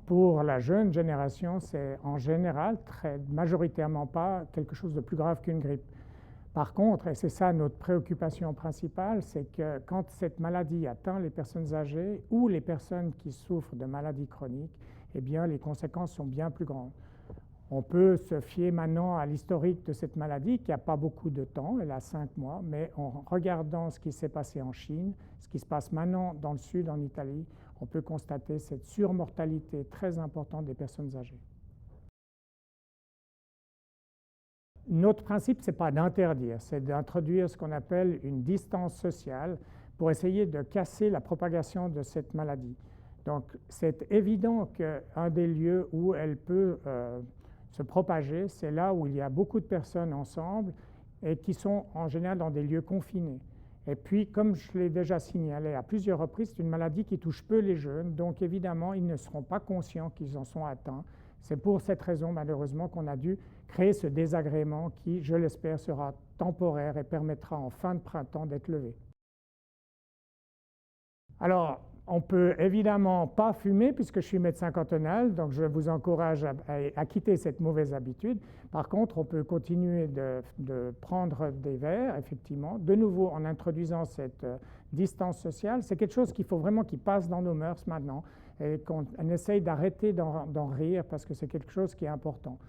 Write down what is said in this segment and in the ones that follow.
pour la jeune génération, c'est en général, très majoritairement pas quelque chose de plus grave qu'une grippe. Par contre, et c'est ça notre préoccupation principale, c'est que quand cette maladie atteint les personnes âgées ou les personnes qui souffrent de maladies chroniques, eh bien, les conséquences sont bien plus grandes. On peut se fier maintenant à l'historique de cette maladie qui n'a pas beaucoup de temps, elle a 5 mois, mais en regardant ce qui s'est passé en Chine, ce qui se passe maintenant dans le sud, en Italie, on peut constater cette surmortalité très importante des personnes âgées. Notre principe, ce n'est pas d'interdire, c'est d'introduire ce qu'on appelle une distance sociale pour essayer de casser la propagation de cette maladie. Donc c'est évident qu'un des lieux où elle peut se propager, c'est là où il y a beaucoup de personnes ensemble et qui sont en général dans des lieux confinés. Et puis, comme je l'ai déjà signalé à plusieurs reprises, c'est une maladie qui touche peu les jeunes, donc évidemment, ils ne seront pas conscients qu'ils en sont atteints. C'est pour cette raison, malheureusement, qu'on a dû créer ce désagrément qui, je l'espère, sera temporaire et permettra en fin de printemps d'être levé. Alors, on peut évidemment pas fumer puisque je suis médecin cantonal, donc je vous encourage à quitter cette mauvaise habitude. Par contre, on peut continuer de prendre des verres, effectivement, de nouveau en introduisant cette distance sociale. C'est quelque chose qu'il faut vraiment qu'il passe dans nos mœurs maintenant et qu'on essaye d'arrêter d'en rire parce que c'est quelque chose qui est important.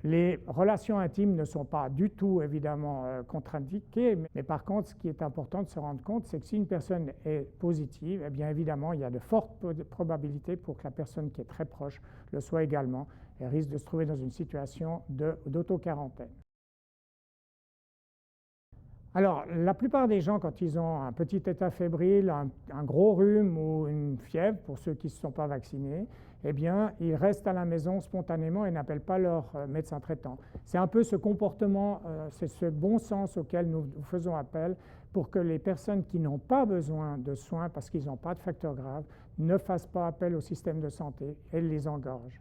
Les relations intimes ne sont pas du tout, évidemment, contre-indiquées, mais par contre, ce qui est important de se rendre compte, c'est que si une personne est positive, eh bien évidemment, il y a de fortes probabilités pour que la personne qui est très proche le soit également et risque de se trouver dans une situation d'auto-quarantaine. Alors, la plupart des gens, quand ils ont un petit état fébrile, un gros rhume ou une fièvre, pour ceux qui ne se sont pas vaccinés, eh bien, ils restent à la maison spontanément et n'appellent pas leur médecin traitant. C'est un peu ce comportement, c'est ce bon sens auquel nous faisons appel pour que les personnes qui n'ont pas besoin de soins parce qu'ils n'ont pas de facteurs graves ne fassent pas appel au système de santé et les engorgent.